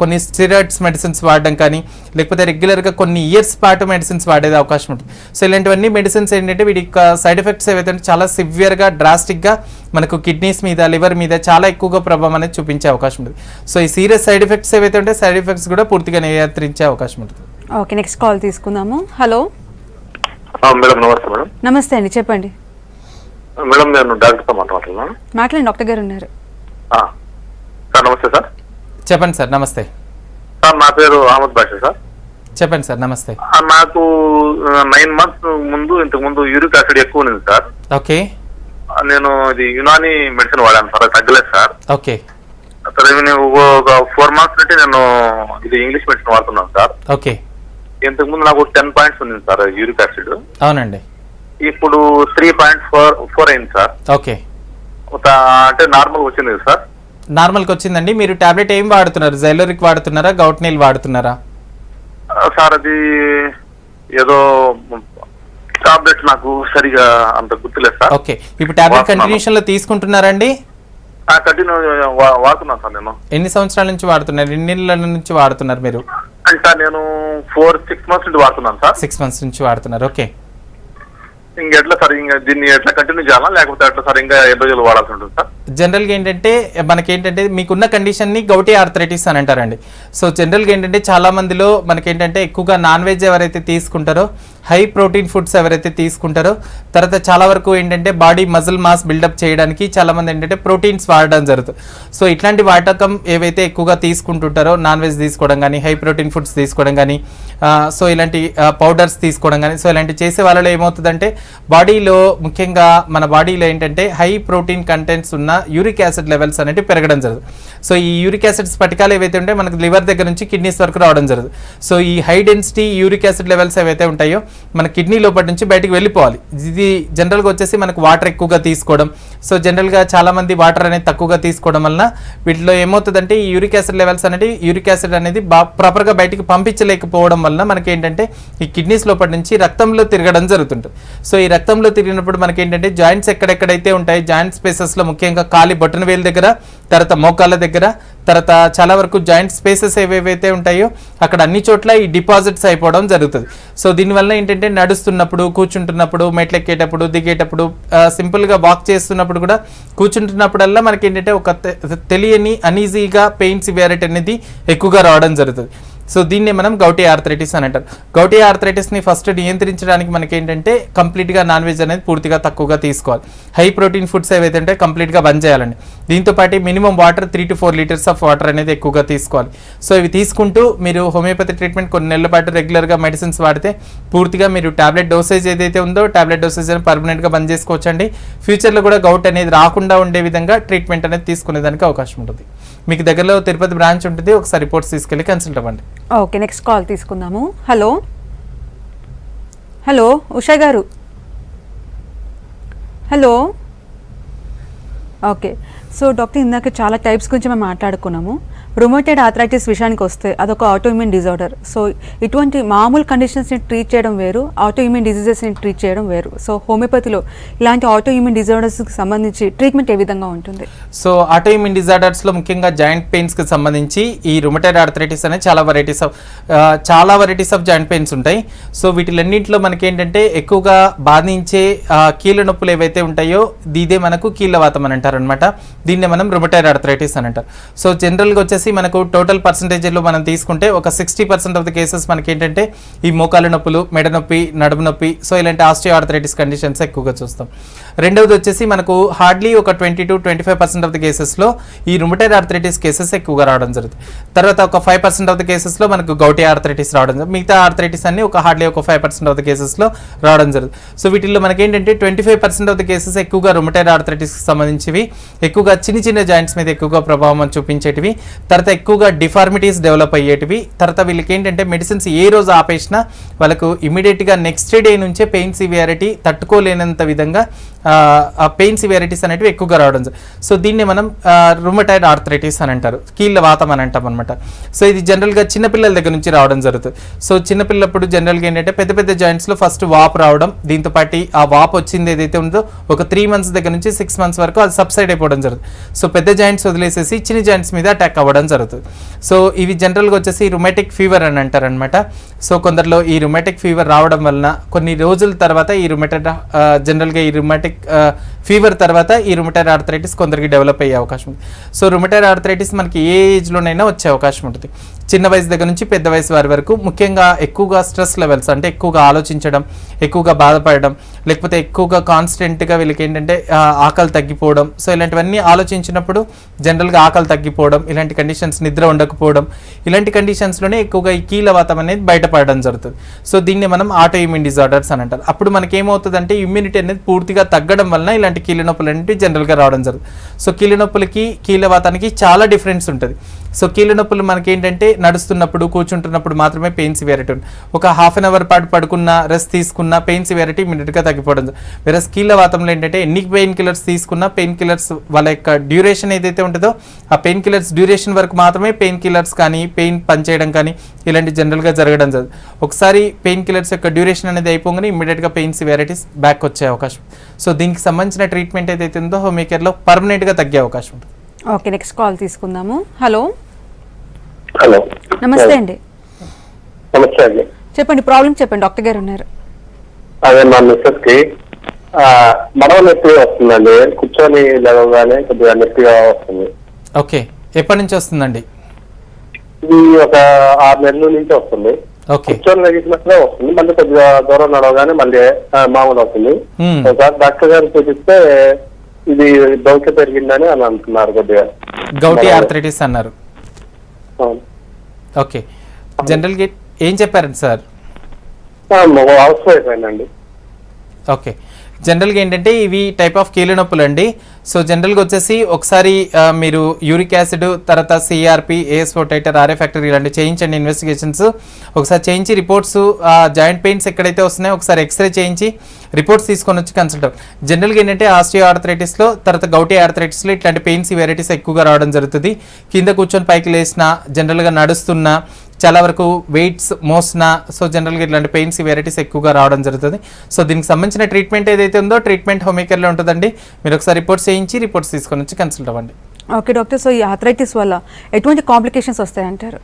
Speaker 2: కొన్ని స్టెరాయిడ్స్ మెడిసిన్స్ వాడడం కానీ లేకపోతే రెగ్యులర్గా కొన్ని ఇయర్స్ పాటు మెడిసిన్స్ వాడేది అవకాశం ఉంటుంది. సో ఇలాంటివన్నీ మెడిసిన్స్ ఏంటంటే వీటి సైడ్ ఎఫెక్ట్స్ ఏవైతే చాలా సివియర్గా డ్రాస్టిక్గా మనకు కిడ్నీస్ మీద లివర్ మీద చాలా ఎక్కువగా ప్రభావం అనేది చూపించే అవకాశం ఉంటుంది. సో ఈ సీరియస్ సైడ్ ఎఫెక్ట్స్ ఏవైతే ఉంటే సైడ్ ఎఫెక్ట్స్ కూడా పూర్తిగా నియంత్రించే అవకాశం ఉంటుంది.
Speaker 1: ఓకే, నెక్స్ట్ కాల్ తీసుకుందాము. హలో
Speaker 3: మేడం, నమస్తే మేడం.
Speaker 1: నమస్తే అండి, చెప్పండి
Speaker 3: మేడం. నేను డాక్టర్తో మాట్లాడుతున్నాను.
Speaker 1: మాట్లాడండి, డాక్టర్ గారు ఉన్నారు.
Speaker 3: సార్ నమస్తే సార్.
Speaker 2: చెప్పండి సార్. నమస్తే
Speaker 3: సార్, నా పేరు అహ్మద్ బాషా సార్.
Speaker 2: చెప్పండి సార్. నమస్తే.
Speaker 3: నాకు 9 months ఇంతకు ముందు యూరిక్ యాసిడ్ ఎక్కువ ఉంది సార్.
Speaker 2: ఓకే.
Speaker 3: నేను ఇది యునాని మెడిసిన్ వాడాను సార్, తగ్గలేదు సార్.
Speaker 2: ఓకే.
Speaker 3: సరే, నేను ఒక 4 months నుండి నేను ఇది ఇంగ్లీష్ మెడిసిన్ వాడుతున్నాను సార్.
Speaker 2: ఓకే.
Speaker 3: ఇంతకు ముందు నాకు 10 points ఉంది సార్ యూరిక్ యాసిడ్.
Speaker 2: అవునండి.
Speaker 3: ఇప్పుడు 3.4 అయింది సార్.
Speaker 2: ఓకే.
Speaker 3: అంటే నార్మల్ వచ్చింది సార్.
Speaker 2: నార్మల్కి వచ్చిందండి. మీరు టాబ్లెట్ ఏం వాడుతున్నారు? జైలోరిక్ వాడుతున్నారా, గౌట్ నీల్ వాడుతున్నారా?
Speaker 3: సార్ అది ఏదో టాబ్లెట్ నాకు సరిగా అంత గుర్తులేదు సార్.
Speaker 2: ఓకే. ఇప్పుడు టాబ్లెట్ కంటిన్యూషన్ లో తీసుకుంటున్నారండి?
Speaker 3: కంటిన్యూ వాడుతున్నాను సార్. నేను
Speaker 2: ఎన్ని సంవత్సరాల నుంచి వాడుతున్నారు? ఎన్ని నెలల నుంచి వాడుతున్నారు మీరు?
Speaker 3: అంటే నేను 4-6 months నుంచి వాడుతున్నాను సార్.
Speaker 2: 6 months నుంచి వాడుతున్నారు. ఓకే.
Speaker 3: ఇంకెట్లా సార్, ఇంకా దీన్ని ఎట్లా కంటిన్యూ చేయాలా లేకపోతే ఎట్లా సార్, ఇంకా ఎన్ని రోజులు వాడాల్సి ఉంటుంది సార్?
Speaker 2: జనరల్గా ఏంటంటే మనకేంటంటే మీకున్న కండిషన్ని గౌటీ ఆర్థరైటిస్ అని అంటారండి. సో జనరల్గా ఏంటంటే చాలా మందిలో మనకేంటంటే ఎక్కువగా నాన్ వెజ్ ఎవరైతే తీసుకుంటారో, హై ప్రోటీన్ ఫుడ్స్ ఎవరైతే తీసుకుంటారో, తర్వాత చాలా వరకు ఏంటంటే బాడీ మజిల్ మాస్ బిల్డప్ చేయడానికి చాలా మంది ఏంటంటే ప్రోటీన్స్ వాడడం జరుగుతుంది. సో ఇట్లాంటి వాటకం ఏవైతే ఎక్కువగా తీసుకుంటుంటారో, నాన్ వెజ్ తీసుకోవడం కానీ, హై ప్రోటీన్ ఫుడ్స్ తీసుకోవడం కానీ, సో ఇలాంటి పౌడర్స్ తీసుకోవడం కానీ, సో ఇలాంటి చేసే వాళ్ళలో ఏమవుతుందంటే బాడీలో ముఖ్యంగా మన బాడీలో ఏంటంటే హై ప్రోటీన్ కంటెంట్స్ ఉన్న యూరిక్ యాసిడ్ లెవెల్స్ అనేవి పెరగడం జరుగుతుంది. సో ఈ యూరిక్ యాసిడ్ స్ఫటికాలు ఏవైతే ఉంటాయో మనకు లివర్ దగ్గర నుంచి కిడ్నీస్ వరకు రావడం జరుగుతుంది. సో ఈ high density uric acid levels ఏవైతే ఉంటాయో మన కిడ్నీ లోపల నుంచి బయటకు వెళ్ళిపోవాలి. ఇది జనరల్గా వచ్చేసి మనకు వాటర్ ఎక్కువగా తీసుకోవడం. సో జనరల్గా చాలామంది వాటర్ అనేది తక్కువగా తీసుకోవడం వలన వీటిలో ఏమవుతుందంటే ఈ యూరిక్ యాసిడ్ లెవెల్స్ అనేది యూరిక్ యాసిడ్ అనేది ప్రాపర్గా బయటికి పంపించలేకపోవడం వలన మనకి ఏంటంటే ఈ కిడ్నీస్ లోపల నుంచి రక్తంలో తిరగడం జరుగుతుంటుంది. సో ఈ రక్తంలో తిరిగినప్పుడు మనకి ఏంటంటే జాయింట్స్ ఎక్కడెక్కడైతే ఉంటాయి, జాయింట్ స్పేసెస్లో ముఖ్యంగా కాలి బొట్టన వేలు దగ్గర, తర్వాత మోకాళ్ళ దగ్గర, తర్వాత చాలా వరకు జాయింట్ స్పేసెస్ ఏవేవైతే ఉంటాయో అక్కడ అన్ని చోట్ల ఈ డిపాజిట్స్ అయిపోవడం జరుగుతుంది. సో దీనివల్ల ఏంటంటే నడుస్తున్నప్పుడు, కూర్చుంటున్నప్పుడు, మెట్లు ఎక్కేటప్పుడు, దిగేటప్పుడు, సింపుల్గా వాక్ చేస్తున్నప్పుడు కూడా కూర్చుంటున్నప్పుడల్లా మనకి ఏంటంటే ఒక తెలియని అనీజీగా పెయిన్ సివియారిటీ అనేది ఎక్కువగా రావడం జరుగుతుంది. సో దీన్ని మనం గౌటీ ఆర్థరైటిస్ అని అంటారు. గౌటీ ఆర్థరైటిస్ని ఫస్ట్ నియంత్రించడానికి మనకి ఏంటంటే కంప్లీట్గా నాన్ వెజ్ అనేది పూర్తిగా తక్కువగా తీసుకోవాలి. హై ప్రోటీన్ ఫుడ్స్ ఏవైతే ఉంటే కంప్లీట్గా బంద్ చేయాలండి. దీంతోపాటు minimum water 3 to 4 liters of water అనేది ఎక్కువగా తీసుకోవాలి. సో ఇవి తీసుకుంటూ మీరు హోమియోపతి ట్రీట్మెంట్ కొన్ని నెలల పాటు రెగ్యులర్గా మెడిసిన్స్ వాడితే పూర్తిగా మీరు టాబ్లెట్ డోసేజ్ ఏదైతే ఉందో టాబ్లెట్ డోసేజ్ అని పర్మనెంట్గా బంద్ చేసుకోవచ్చండి. ఫ్యూచర్లో కూడా గౌట్ అనేది రాకుండా ఉండే విధంగా ట్రీట్మెంట్ అనేది తీసుకునేదానికి అవకాశం ఉంటుంది. మీకు దగ్గరలో తిరుపతి బ్రాంచ్ ఉంటుంది, ఒకసారి రిపోర్ట్స్ తీసుకెళ్ళి కన్సల్ట్ అవ్వండి.
Speaker 1: ఓకే, నెక్స్ట్ కాల్ తీసుకుందాము. హలో హలో ఉషా గారు. హలో. ఓకే, సో డాక్టర్ ఇందాక చాలా టైప్స్ గురించి మేము మాట్లాడుకున్నాము. రుమోటైడ్ ఆర్థరైటిస్ విషయానికి వస్తే అదొక ఆటోఇమ్యూన్ డిజార్డర్. సో ఇటువంటి మామూలు కండిషన్స్ని ట్రీట్ చేయడం వేరు, ఆటోఇమ్యూన్ డిజీజెస్ని ట్రీట్ చేయడం వేరు. సో హోమియోపతిలో ఇలాంటి ఆటోఇమ్యూన్ డిజార్డర్స్కి సంబంధించి ట్రీట్మెంట్ ఏ విధంగా ఉంటుంది?
Speaker 2: సో ఆటోఇమ్యూన్ డిజార్డర్స్లో ముఖ్యంగా జాయింట్ పెయిన్స్కి సంబంధించి ఈ రుమోటైడ్ ఆర్థరైటిస్ అనే చాలా వెరైటీస్ ఆఫ్ జాయింట్ పెయిన్స్ ఉంటాయి. సో వీటిలన్నింటిలో మనకేంటంటే ఎక్కువగా బాధించే కీళ్ళ నొప్పులు ఏవైతే ఉంటాయో ఇదే మనకు కీళ్ళవాతం అని అంటారు అనమాట. దీన్నే మనం రుమోటైడ్ ఆర్థరైటిస్ అని అంటారు. సో జనరల్గా వచ్చేసి వచ్చేసి మనకు టోటల్ పర్సంటేజ్లో మనం తీసుకుంటే ఒక 60% ఆఫ్ ద కేసెస్ మనకి ఏంటంటే ఈ మోకాలు నొప్పులు, మెడ నొప్పి, నడుము నొప్పి, సో ఇలాంటి ఆస్టియోఆర్థరైటిస్ కండిషన్స్ ఎక్కువగా చూస్తాం. రెండవది వచ్చేసి మనకు హార్డ్లీ ఒక 20-25% ఆఫ్ ద కేసెస్లో ఈ రుమటైడ్ ఆర్థరైటిస్ కేసెస్ ఎక్కువగా రావడం జరుగుతుంది. తర్వాత ఒక 5% ఆఫ్ ద కేసెస్లో మనకు గౌటీ ఆర్థరైటిస్ రావడం జరుగుతుంది. మిగతా ఆర్థరైటిస్ అన్ని ఒక హార్డ్లీ ఒక 5% ఆఫ్ ద కేసెస్లో రావడం జరుగుతుంది. సో వీటిల్లో మనకి ఏంటంటే 25% ఆఫ్ ద కేసెస్ ఎక్కువగా రుమటైడ్ ఆర్థరైటిస్కి సంబంధించివి, ఎక్కువగా చిన్న చిన్న జాయింట్స్ మీద ఎక్కువగా ప్రభావం చూపించేటివి, తర్వాత ఎక్కువగా డిఫార్మిటీస్ డెవలప్ అయ్యేటివి, తర్వాత వీళ్ళకి ఏంటంటే మెడిసిన్స్ ఏ రోజు ఆపేసినా వాళ్ళకు ఇమీడియట్గా నెక్స్ట్ డే నుంచే పెయిన్ సివియారిటీ తట్టుకోలేనంత విధంగా ఆ పెయిన్ సివియారిటీస్ అనేటివి ఎక్కువగా రావడం. సో దీన్ని మనం రుమటైడ్ ఆర్థరైటిస్ అని అంటారు, కీళ్ళ వాతం అని అంటాం అనమాట. సో ఇది జనరల్గా చిన్నపిల్లల దగ్గర నుంచి రావడం జరుగుతుంది. సో చిన్నపిల్లప్పుడు జనరల్గా ఏంటంటే పెద్ద పెద్ద జాయింట్స్లో ఫస్ట్ వాపు రావడం, దీంతో పాటు ఆ వాపు వచ్చింది ఏదైతే ఉందో ఒక 3 months దగ్గర నుంచి 6 months వరకు అది సబ్సైడ్ అయిపోవడం జరుగుతుంది. సో పెద్ద జాయింట్స్ వదిలేసేసి చిన్న జాయింట్స్ మీద అటాక్ అవ్వడం జరుగుతుంది. సో ఇవి జనరల్గా వచ్చేసి రుమాటిక్ ఫీవర్ అని అంటారు అనమాట. సో కొందరిలో ఈ రుమాటిక్ ఫీవర్ రావడం వలన కొన్ని రోజుల తర్వాత ఈ రుమాటైడ్ జనరల్గా ఈ రుమాటిక్ ఫీవర్ తర్వాత ఈ రుమటైడ్ ఆర్థరైటిస్ కొందరికి డెవలప్ అయ్యే అవకాశం ఉంది. సో రుమటైడ్ ఆర్థరైటిస్ మనకి ఏ ఏజ్లోనైనా వచ్చే అవకాశం ఉంటుంది. చిన్న వయసు దగ్గర నుంచి పెద్ద వయసు వారి వరకు, ముఖ్యంగా ఎక్కువగా స్ట్రెస్ లెవెల్స్ అంటే ఎక్కువగా ఆలోచించడం, ఎక్కువగా బాధపడడం, లేకపోతే ఎక్కువగా కాన్స్టెంట్గా వీళ్ళకి ఏంటంటే ఆకలి తగ్గిపోవడం, సో ఇలాంటివన్నీ ఆలోచించినప్పుడు జనరల్గా ఆకలి తగ్గిపోవడం, ఇలాంటి కండిషన్స్, నిద్ర ఉండకపోవడం, ఇలాంటి కండిషన్స్లోనే ఎక్కువగా ఈ కీళ్ళవాతం అనేది బయటపడడం జరుగుతుంది. సో దీన్ని మనం ఆటో ఇమ్యూన్ డిజార్డర్స్ అని అంటారు. అప్పుడు మనకి ఏమవుతుందంటే ఇమ్యూనిటీ అనేది పూర్తిగా తగ్గడం వలన ఇలాంటి కీళ్ళ నొప్పులు అనేవి జనరల్గా రావడం జరుగుతుంది. సో కీళ్ళ నొప్పులకి కీళ్ళవాతానికి చాలా డిఫరెన్స్ ఉంటుంది. సో కీళ్ళ నొప్పులు మనకి ఏంటంటే నడుస్తున్నప్పుడు, కూర్చుంటున్నప్పుడు మాత్రమే పెయిన్ సివియారిటీ ఉంటుంది. ఒక 1/2 hour పాటు పడుకున్న, రెస్ట్ తీసుకున్న పెయిన్ సివియారిటీ ఇమీడియట్గా తగ్గిపోవడం. వేరే కీళ్ళవాతంలో ఏంటంటే ఎన్ని పెయిన్ కిల్లర్స్ తీసుకున్నా పెయిన్ కిల్లర్స్ వాళ్ళ యొక్క డ్యూరేషన్ ఏదైతే ఉంటుందో ఆ పెయిన్ కిల్లర్స్ డ్యూరేషన్ వరకు మాత్రమే పెయిన్ కిల్లర్స్ కానీ పెయిన్ పనిచేయడం కానీ ఇలాంటి జనరల్గా జరగడం జరుగుతుంది. ఒకసారి పెయిన్ కిల్లర్స్ యొక్క డ్యూరేషన్ అనేది అయిపోగానే ఇమీడియట్గా పెయిన్ సివియారిటీస్ బ్యాక్ వచ్చే అవకాశం. సో దీనికి సంబంధించిన ట్రీట్మెంట్ ఏదైతే ఉందో హోమియో కేర్లో పర్మనెంట్గా తగ్గే అవకాశం ఉంటుంది.
Speaker 1: ఓకే, నెక్స్ట్ కాల్ తీసుకుందాము. హలో
Speaker 4: హలో,
Speaker 1: నమస్తే అండి.
Speaker 4: నమస్తే అండి.
Speaker 1: చెప్పండి, ప్రాబ్లం చెప్పండి, డాక్టర్ గారు ఉన్నారు.
Speaker 4: అదే మా మిస్సెస్ కి మడవ నొప్పిగా వస్తుందండి. కూర్చొని లేవగానే కొద్దిగా నొప్పిగా వస్తుంది.
Speaker 2: ఓకే, ఎప్పటి నుంచి వస్తుందండి?
Speaker 4: ఇది ఒక 6 నెలల నుంచి వస్తుంది.
Speaker 2: ఓకే,
Speaker 4: కూర్చొని లెగిసినట్టుగా వస్తుంది, మళ్ళీ కొద్దిగా దూరం నడవగానే మళ్ళీ మామూలు అవుతుంది. ఒకసారి డాక్టర్ గారు చూపిస్తే ఇది దౌత్య పెరిగిందని అని అంటున్నారు. కొద్దిగా
Speaker 2: గౌటీ ఆర్థరైటిస్ అన్నారు. ఓకే, జనరల్గా ఏం చెప్పారండి సార్?
Speaker 4: అవసరం అయిపోయిందండి.
Speaker 2: ఓకే, జనరల్గా ఏంటంటే ఇవి టైప్ ఆఫ్ కీళ్ళ నొప్పులు అండి. సో జనరల్గా వచ్చేసి ఒకసారి మీరు యూరిక్ యాసిడ్, తర్వాత CRP, ASO titer, RA factor ఇలాంటివి చేయించండి ఇన్వెస్టిగేషన్స్. ఒకసారి చేయించి రిపోర్ట్స్, జాయింట్ పెయిన్స్ ఎక్కడైతే వస్తున్నాయో ఒకసారి ఎక్స్రే చేయించి రిపోర్ట్స్ తీసుకొని వచ్చి కన్సల్ట్ అవ్వండి. జనరల్గా ఏంటంటే ఆస్టియో ఆర్థరైటిస్లో, తర్వాత గౌటీ ఆర్థరైటిస్లో ఇట్లాంటి పెయిన్ సివియారిటీస్ ఎక్కువగా రావడం జరుగుతుంది. కింద కూర్చొని పైకి లేసినా, జనరల్గా నడుస్తున్నా, చాలా వరకు వెయిట్స్ మోసినా, సో జనరల్గా ఇట్లాంటి పెయిన్ సివియారిటీస్ ఎక్కువగా రావడం జరుగుతుంది. సో దీనికి సంబంధించిన ట్రీట్మెంట్ ఏదైతే ఉందో ట్రీట్మెంట్ హోమియో కేర్లో ఉంటుందండి. మీరు ఒకసారి రిపోర్ట్స్ చేయించి రిపోర్ట్స్ తీసుకొని వచ్చి కన్సల్ట్ అవ్వండి.
Speaker 1: ఓకే డాక్టర్, సో ఈ ఆర్థరైటిస్ వల్ల ఎటువంటి కాంప్లికేషన్స్ వస్తాయంటారు?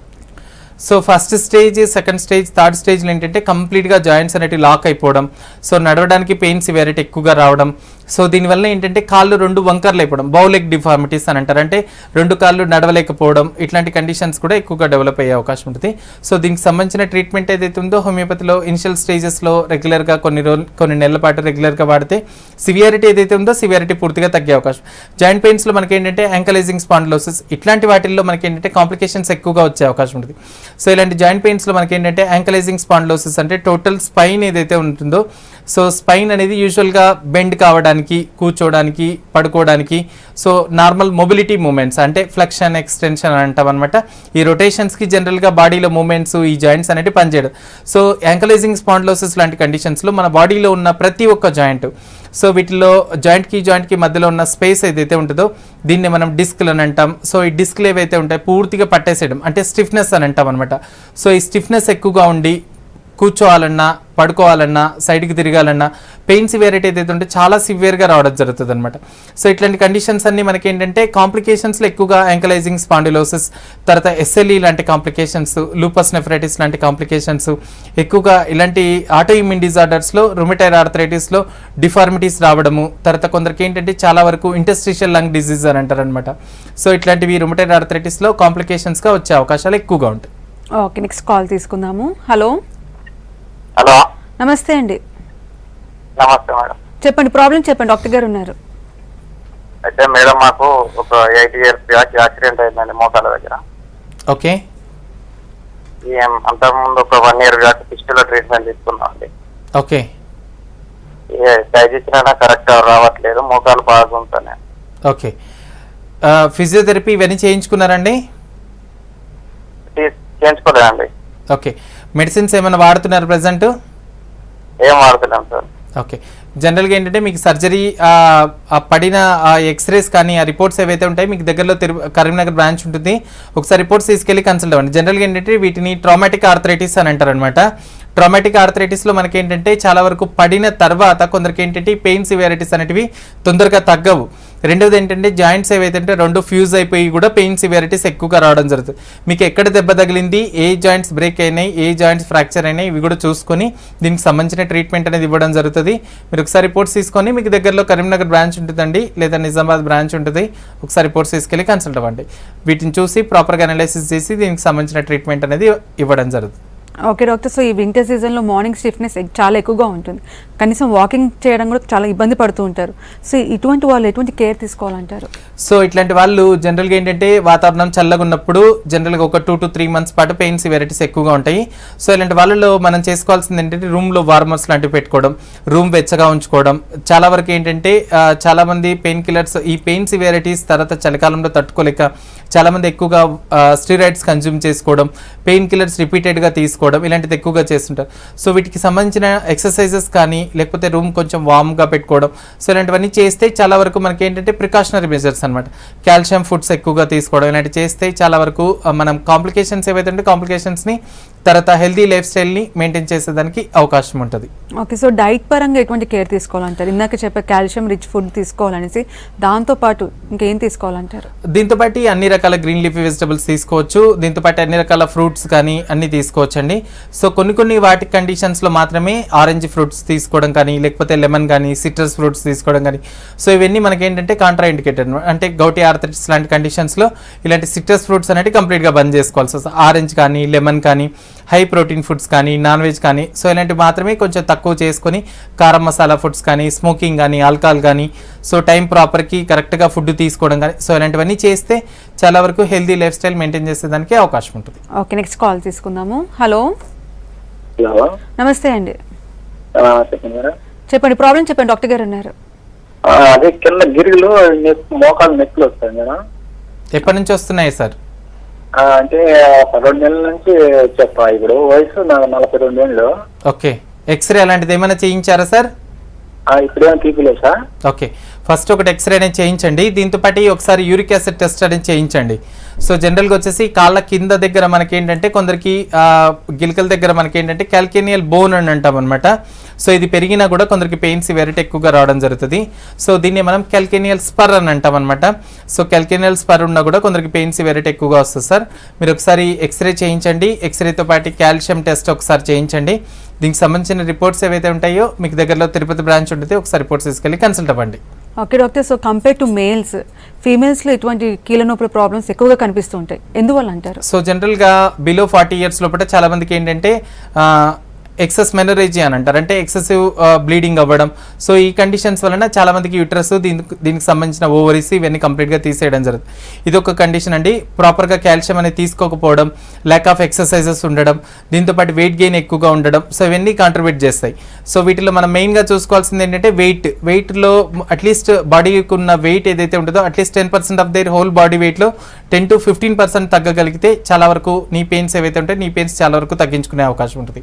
Speaker 2: So first stage, second stage, third స్టేజ్లో ఏంటంటే కంప్లీట్గా జాయింట్స్ అనేవి లాక్ అయిపోవడం, సో నడవడానికి పెయిన్ సివియారిటీ ఎక్కువగా రావడం. సో దీనివల్ల ఏంటంటే కాళ్ళు 2 వంకర్లు అయిపోవడం, బౌలెగ్ డిఫార్మిటీస్ అని అంటారు. అంటే 2 కాళ్ళు నడవలేకపోవడం, ఇట్లాంటి కండిషన్స్ కూడా ఎక్కువగా డెవలప్ అయ్యే అవకాశం ఉంటుంది. సో దీనికి సంబంధించిన ట్రీట్మెంట్ ఏదైతే ఉందో హోమియోపతిలో ఇనిషియల్ స్టేజెస్లో రెగ్యులర్గా కొన్ని నెలల పాటు రెగ్యులర్గా వాడితే సివియారిటీ ఏదైతే ఉందో సివియారిటీ పూర్తిగా తగ్గే అవకాశం. జాయింట్ పెయిన్స్లో మనకి ఏంటంటే యాంకలైజింగ్ స్పాండిలోసిస్ ఇట్లాంటి వాటిల్లో మనకి ఏంటంటే కాంప్లికేషన్స్ ఎక్కువగా వచ్చే అవకాశం ఉంటుంది. సో ఇలాంటి జాయింట్ పెయిన్స్లో మనకి ఏంటంటే యాంకలైజింగ్ స్పాండిలోసిస్ అంటే టోటల్ స్పైన్ ఏదైతే ఉంటుందో, సో స్పైన్ అనేది యూజువల్గా బెండ్ కావడానికి, కూర్చోవడానికి, పడుకోవడానికి, సో నార్మల్ మొబిలిటీ మూమెంట్స్ అంటే ఫ్లెక్షన్, ఎక్స్టెన్షన్ అంటాం అనమాట. ఈ రొటేషన్స్కి జనరల్గా బాడీలో మూమెంట్స్, ఈ జాయింట్స్ అనేవి పనిచేయడం. సో యాంకలైజింగ్ స్పాండిలోసిస్ లాంటి కండిషన్స్లో మన బాడీలో ఉన్న ప్రతి ఒక్క జాయింట్, సో వీటిలో జాయింట్కి మధ్యలో ఉన్న స్పేస్ ఏదైతే ఉంటుందో దీన్ని మనం డిస్క్లు అని అంటాం. సో ఈ డిస్క్లు ఏవైతే ఉంటాయి పూర్తిగా పట్టేసేయడం అంటే స్టిఫ్నెస్ అని అంటాం అనమాట. సో ఈ స్టిఫ్నెస్ ఎక్కువగా ఉండి కూర్చోవాలన్నా, పడుకోవాలన్నా సైడ్కి తిరగాలన్నా పెయిన్ సివియారిటీ ఏదైతే ఉంటే చాలా సివియర్గా రావడం జరుగుతుంది అనమాట. సో ఇట్లాంటి కండిషన్స్ అన్ని మనకి ఏంటంటే కాంప్లికేషన్స్లో ఎక్కువగా యాంకలైజింగ్ స్పాండిలోసిస్, తర్వాత ఎస్ఎల్ఈ లాంటి కాంప్లికేషన్స్, లూపస్ నెఫ్రైటిస్ లాంటి కాంప్లికేషన్స్, ఎక్కువగా ఇలాంటి ఆటో ఇమ్యూన్ డిజార్డర్స్లో, రుమటైడ్ ఆర్థరైటిస్లో డిఫార్మిటీస్ రావడము, తర్వాత కొందరికి ఏంటంటే చాలా వరకు ఇంటర్స్టిషియల్ లంగ్ డిజీజ్ అని అంటారు అనమాట. సో ఇట్లాంటివి రుమటైడ్ ఆర్థరైటిస్లో కాంప్లికేషన్స్గా వచ్చే అవకాశాలు ఎక్కువగా ఉంటాయి.
Speaker 1: ఓకే, నెక్స్ట్ కాల్ తీసుకుందాము. హలో
Speaker 3: హలో,
Speaker 1: నమస్తే అండి,
Speaker 3: నమస్తే మేడం.
Speaker 1: చెప్పండి ప్రాబ్లం చెప్పండి, డాక్టర్ గారు ఉన్నారు.
Speaker 3: అయితే మేడం మాకు ఒక 8 years బ్యాక్ యాక్సిడెంట్ అయిందండి మోకాల దగ్గర.
Speaker 2: ఓకే,
Speaker 3: అంతకుముందు ఒక 1 year బ్యాక్ ఫిస్టులో ట్రీట్మెంట్ తీసుకున్నాం అండి.
Speaker 2: ఓకే,
Speaker 3: డైజెషన్ అయినా కరెక్ట్ రావట్లేదు, మోకాలు బాగుంటాయి.
Speaker 2: ఓకే. ఫిజియోథెరపీ ఇవన్నీ చేయించుకున్నారండి?
Speaker 3: చేయించుకోలేదండి.
Speaker 2: ఓకే, మెడిసిన్స్ ఏమైనా వాడుతున్నారు ప్రజెంట్?
Speaker 3: ఏం వాడుతున్నాం సార్.
Speaker 2: ఓకే, జనరల్గా ఏంటంటే మీకు సర్జరీ పడిన ఎక్స్రేస్ కానీ ఆ రిపోర్ట్స్ ఏవైతే ఉంటాయి మీకు దగ్గరలో కరీంనగర్ బ్రాంచ్ ఉంటుంది, ఒకసారి రిపోర్ట్స్ తీసుకెళ్ళి కన్సల్ట్ అవ్వండి. జనరల్గా ఏంటంటే వీటిని ట్రామాటిక్ ఆర్థరైటిస్ అని అంటారు అనమాట. ట్రామాటిక్ ఆర్థరైటిస్లో మనకి ఏంటంటే చాలా వరకు పడిన తర్వాత కొందరికి ఏంటంటే పెయిన్ సివియారిటీస్ అనేటివి తొందరగా తగ్గవు. రెండవది ఏంటంటే జాయింట్స్ ఏవైతే అంటే 2 ఫ్యూజ్ అయిపోయి కూడా పెయిన్ సివియారిటీస్ ఎక్కువగా రావడం జరుగుతుంది. మీకు ఎక్కడ దెబ్బ తగిలింది, ఏ జాయింట్స్ బ్రేక్ అయినాయి, ఏ జాయింట్స్ ఫ్రాక్చర్ అయినాయి, ఇవి కూడా చూసుకొని దీనికి సంబంధించిన ట్రీట్మెంట్ అనేది ఇవ్వడం జరుగుతుంది. మీరు ఒకసారి రిపోర్ట్స్ తీసుకొని మీకు దగ్గరలో కరీంనగర్ బ్రాంచ్ ఉంటుందండి, లేదా నిజామాబాద్ బ్రాంచ్ ఉంటుంది, ఒకసారి రిపోర్ట్స్ తీసుకెళ్ళి కన్సల్ట్ అవ్వండి. వీటిని చూసి ప్రాపర్గా అనాలిసిస్ చేసి దీనికి సంబంధించిన ట్రీట్మెంట్ అనేది ఇవ్వడం జరుగుతుంది.
Speaker 1: ఓకే డాక్టర్, సో ఈ వింటర్ సీజన్లో మార్నింగ్ స్టిఫ్నెస్ చాలా ఎక్కువగా ఉంటుంది, కనీసం వాకింగ్ చేయడం కూడా చాలా ఇబ్బంది పడుతూ ఉంటారు. సో ఇటువంటి వాళ్ళు ఎటువంటి కేర్ తీసుకోవాలంటారు?
Speaker 2: సో ఇట్లాంటి వాళ్ళు జనరల్గా ఏంటంటే వాతావరణం చల్లగా ఉన్నప్పుడు జనరల్గా ఒక 2 to 3 months పాటు పెయిన్ సివియారిటీస్ ఎక్కువగా ఉంటాయి. సో ఇలాంటి వాళ్ళలో మనం చేసుకోవాల్సింది ఏంటంటే రూమ్లో వార్మర్స్ లాంటివి పెట్టుకోవడం, రూమ్ వెచ్చగా ఉంచుకోవడం. చాలా వరకు ఏంటంటే చాలామంది పెయిన్ కిల్లర్స్ ఈ పెయిన్ సివియారిటీస్ తర్వాత చలికాలంలో తట్టుకోలేక చాలామంది ఎక్కువగా స్టీరాయిడ్స్ కన్జ్యూమ్ చేసుకోవడం, పెయిన్ కిల్లర్స్ రిపీటెడ్గా తీసుకోవడం, ఇలాంటిది ఎక్కువగా చేస్తుంటారు. సో వీటికి సంబంధించిన ఎక్సర్సైజెస్ కానీ లేకపోతే రూమ్ కొంచెం వామ్గా పెట్టుకోవడం, సో ఇలాంటివన్నీ చేస్తే చాలా వరకు మనకి ఏంటంటే ప్రికాషనరీ మెజర్స్ అనమాట. కాల్షియం ఫుడ్స్ ఎక్కువగా తీసుకోవడం, ఇలాంటివి చేస్తే చాలా వరకు మనం కాంప్లికేషన్స్ ఏవైతే ఉంటే కాంప్లికేషన్స్ని తర్వాత హెల్తీ లైఫ్ స్టైల్ని మెయింటైన్ చేసేదానికి అవకాశం ఉంటుంది.
Speaker 1: ఓకే, సో డైట్ పరంగా ఎటువంటి కేర్ తీసుకోవాలంటారు? ఇందాక చెప్పే కాల్షియం రిచ్ ఫుడ్ తీసుకోవాలనేసి, దాంతోపాటు ఇంకేం తీసుకోవాలంటారు?
Speaker 2: దీంతోపాటు అన్ని రకాల గ్రీన్ లీఫీ వెజిటబుల్స్ తీసుకోవచ్చు, దీంతోపాటు అన్ని రకాల ఫ్రూట్స్ కానీ అన్ని తీసుకోవచ్చు అండి. సో కొన్ని వాటి కండిషన్స్లో మాత్రమే ఆరెంజ్ ఫ్రూట్స్ తీసుకోవడం కానీ లేకపోతే లెమన్ కానీ సిట్రస్ ఫ్రూట్స్ తీసుకోవడం కానీ, సో ఇవన్నీ మనకి ఏంటంటే కాంట్రా ఇండికేటెడ్ అనమాట. అంటే గౌటీ ఆర్థరైటిస్ లాంటి కండిషన్స్లో ఇలాంటి సిట్రస్ ఫ్రూట్స్ అనేవి కంప్లీట్గా బంద్ చేసుకోవాల్సి వస్తుంది. ఆరెంజ్ కానీ లెమన్ కానీ హై ప్రోటీన్ ఫుడ్స్ కానీ నాన్ వెజ్ కానీ, సో ఇలాంటివి మాత్రమే కొంచెం తక్కువ చేసుకొని కారం మసాలా ఫుడ్స్ కానీ స్మోకింగ్ కానీ ఆల్కహాల్ కానీ, సో టైం ప్రాపర్కి కరెక్ట్గా ఫుడ్ తీసుకోవడం కానీ, సో ఇలాంటివన్నీ చేస్తే చాలా వరకు హెల్తీ లైఫ్ స్టైల్ మెయింటైన్ చేసేదానికి అవకాశం ఉంటుంది.
Speaker 1: ఓకే, నెక్స్ట్ కాల్ తీసుకుందాము. హలో
Speaker 4: హలో,
Speaker 1: నమస్తే అండి,
Speaker 4: చెప్పండి మేడం.
Speaker 1: చెప్పండి ప్రాబ్లం చెప్పండి, డాక్టర్ గారు ఉన్నారు.
Speaker 4: అదే కింద గిరిగిలో మోకాలు నొప్పులు వస్తాయి మేడం.
Speaker 2: ఎప్పటి నుంచి వస్తున్నాయి సార్?
Speaker 4: అంటే 2 నెలల నుంచి చెప్పా. ఇప్పుడు వయసు నాకు 42 ఏళ్ళు.
Speaker 2: ఓకే, ఎక్స్రే అలాంటిది ఏమైనా చేయించారా సార్?
Speaker 4: ఇప్పుడేమో తీపిలేదు సార్.
Speaker 2: ఓకే, ఫస్ట్ ఒకటి ఎక్స్రే అనేది చేయించండి, దీంతో పాటు ఒకసారి యూరిక్ యాసిడ్ టెస్ట్ అనేది చేయించండి. సో జనరల్గా వచ్చేసి కాళ్ళ కింద దగ్గర మనకి ఏంటంటే కొందరికి గిలకల దగ్గర మనకి ఏంటంటే క్యాల్కేనియల్ బోన్ అని అంటాం అనమాట. సో ఇది పెరిగినా కూడా కొందరికి పెయిన్ సివియారిటీ ఎక్కువగా రావడం జరుగుతుంది. సో దీన్ని మనం క్యాల్కేనియల్ స్పర్ అని అంటాం అనమాట. సో క్యాల్కేనియల్ స్పర్ ఉన్నా కూడా కొందరికి పెయిన్ సివియారిటీ ఎక్కువగా వస్తుంది సార్. మీరు ఒకసారి ఎక్స్రే చేయించండి, ఎక్స్రేతో పాటు కాల్షియం టెస్ట్ ఒకసారి చేయించండి. దీనికి సంబంధించిన రిపోర్ట్స్ ఏవైతే ఉంటాయో మీకు దగ్గరలో తిరుపతి బ్రాంచ్ ఉంటుంది, ఒకసారి రిపోర్ట్స్ తీసుకెళ్ళి కన్సల్ట్ అవ్వండి.
Speaker 1: Okay doctor, so compare to males ఫీమేల్స్లో ఇటువంటి కీళ్ళ నొప్పుల ప్రాబ్లమ్స్ ఎక్కువగా కనిపిస్తూ ఉంటాయి, ఎందువల్ల అంటారు?
Speaker 2: సో జనరల్గా బిలో 40 years లోపల చాలా మందికి ఏంటంటే ఎక్సెస్ మెనరేజీ అని అంటారు, అంటే ఎక్సెసివ్ బ్లీడింగ్ అవ్వడం. సో ఈ కండిషన్స్ వలన చాలా మందికి యూట్రస్ దీనికి సంబంధించిన ఓవరీస్ ఇవన్నీ కంప్లీట్గా తీసేయడం జరుగుతుంది. ఇది ఒక కండిషన్ అండి. ప్రాపర్గా కాల్షియం అనేది తీసుకోకపోవడం, ల్యాక్ ఆఫ్ ఎక్సర్సైజెస్ ఉండడం, దీంతోపాటు వెయిట్ గెయిన్ ఎక్కువగా ఉండడం, సో ఇవన్నీ కాంట్రిబ్యూట్ చేస్తాయి. సో వీటిలో మనం మెయిన్గా చూసుకోవాల్సింది ఏంటంటే వెయిట్లో అట్లీస్ట్ బాడీకి ఉన్న వెయిట్ ఏదైతే ఉంటుందో at least 10% of their whole body వెయిట్లో 10 to 15% తగ్గగలిగితే చాలా వరకు నీ పెయిన్స్ ఏవైతే ఉంటాయో నీ పెయిన్స్ చాలా వరకు తగ్గించుకునే అవకాశం ఉంటుంది.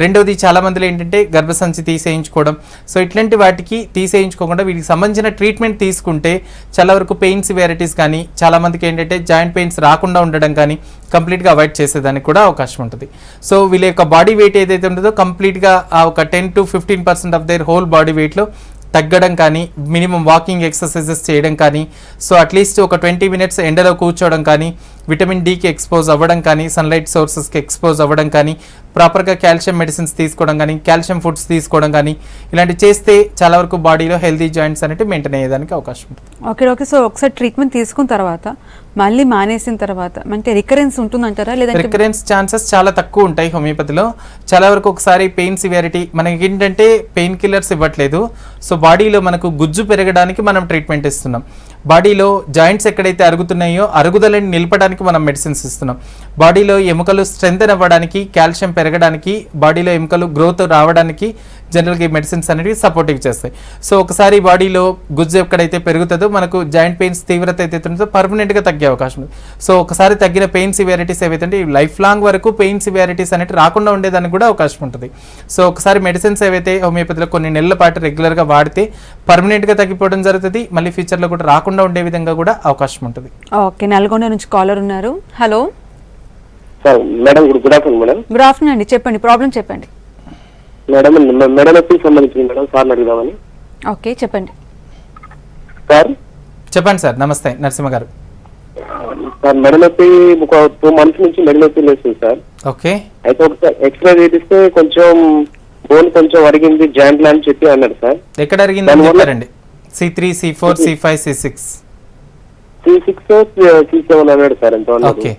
Speaker 2: రెండవది చాలా మందిలో ఏంటంటే గర్భసంచి తీసేయించుకోవడం. సో ఇట్లాంటి వాటికి తీసేయించుకోకుండా వీటికి సంబంధించిన ట్రీట్మెంట్ తీసుకుంటే చాలా వరకు పెయిన్ సివియారిటీస్ కానీ, చాలా మందికి ఏంటంటే జాయింట్ పెయిన్స్ రాకుండా ఉండడం కానీ కంప్లీట్గా అవాయిడ్ చేసేదానికి కూడా అవకాశం ఉంటుంది. సో వీళ్ళ యొక్క బాడీ వెయిట్ ఏదైతే ఉంటుందో కంప్లీట్గా ఒక 10 to 15% of their whole body వెయిట్లో తగ్గడం కానీ, మినిమం వాకింగ్ ఎక్సర్సైజెస్ చేయడం కానీ, సో అట్లీస్ట్ ఒక 20 minutes ఎండలో కూర్చోవడం కానీ, విటమిన్ డికి ఎక్స్పోజ్ అవ్వడం కానీ, సన్లైట్ సోర్సెస్కి ఎక్స్పోజ్ అవ్వడం కానీ, ప్రాపర్గా కాల్షియం మెడిసిన్స్ తీసుకోవడం కానీ, కాల్షియం ఫుడ్స్ తీసుకోవడం కానీ, ఇలాంటివి చేస్తే చాలా వరకు బాడీలో హెల్తీ జాయింట్స్ అనేవి మెయింటైన్ అయ్యేదానికి అవకాశం ఉంటుంది.
Speaker 1: ఓకే. సో ఒకసారి ట్రీట్మెంట్ తీసుకున్న తర్వాత మళ్ళీ మానేసిన తర్వాత అంటే రికరెన్స్ ఉంటుందంటారా? లేదంటే
Speaker 2: రికరెన్స్ ఛాన్సెస్ చాలా తక్కువ ఉంటాయి హోమియోపతిలో. చాలా వరకు ఒకసారి పెయిన్ సివియారిటీ మనకి ఏంటంటే పెయిన్ కిల్లర్స్ ఇవ్వట్లేదు. సో బాడీలో మనకు గుజ్జు పెరగడానికి మనం ట్రీట్మెంట్ ఇస్తున్నాం. బాడీలో జాయింట్స్ ఎక్కడైతే అరుగుతున్నాయో అరుగుదలని నిలపడానికి మనం మెడిసిన్స్ ఇస్తున్నాం. బాడీలో ఎముకలు స్ట్రెంథెన్ అవ్వడానికి, కాల్షియం పెరగడానికి, బాడీలో ఎముకలు గ్రోత్ రావడానికి జనరల్గా ఈ మెడిసిన్స్ అనేవి సపోర్టివ్ చేస్తాయి. సో ఒకసారి బాడీలో గుజ్జు ఎక్కడైతే పెరుగుతుందో మనకు జాయింట్ పెయిన్స్ తీవ్రత అయితే ఉంటుందో పర్మనెంట్గా తగ్గే అవకాశం ఉంది. సో ఒకసారి తగ్గిన పెయిన్ సివియారిటీస్ ఏవైతే లైఫ్ లాంగ్ వరకు పెయిన్ సివియారిటీస్ అనేవి రాకుండా ఉండేదానికి కూడా అవకాశం ఉంటుంది. సో ఒకసారి మెడిసిన్స్ ఏవైతే హోమియోపతిలో కొన్ని నెలల పాటు రెగ్యులర్గా వాడితే పర్మనెంట్గా తగ్గిపోవడం జరుగుతుంది. మళ్ళీ ఫ్యూచర్లో కూడా రాకుండా ఉండే విధంగా కూడా అవకాశం ఉంటుంది.
Speaker 1: ఓకే. నల్గొండ నుంచి కాలర్ ఉన్నారు. Hello
Speaker 4: madam, good afternoon madam.
Speaker 1: Good afternoon అండి, చెప్పండి, ప్రాబ్లం చెప్పండి.
Speaker 4: మేడం, మెడ నొప్పికి సంబంధించింది మేడం, సార్ అడుగుదామని.
Speaker 1: ఓకే, చెప్పండి
Speaker 4: సార్.
Speaker 2: చెప్పండి సార్. నమస్తే నరసింహ గారు.
Speaker 4: సార్, మెడ నొప్పి ఒక 2 months నుంచి మెడ నొప్పి లేస్తుంది సార్.
Speaker 2: ఓకే.
Speaker 4: అయితే ఒకసారి ఎక్స్రే చేపిస్తే కొంచెం బోన్ కొంచెం అరిగింది జాయింట్ అని చెప్పి అన్నాడు సార్.
Speaker 2: ఎక్కడ అరిగిందని చెప్పారండి? C3, C4, C5, C6.
Speaker 4: C6, C7 అన్నాడు సార్. ఎంత?
Speaker 2: ఓకే.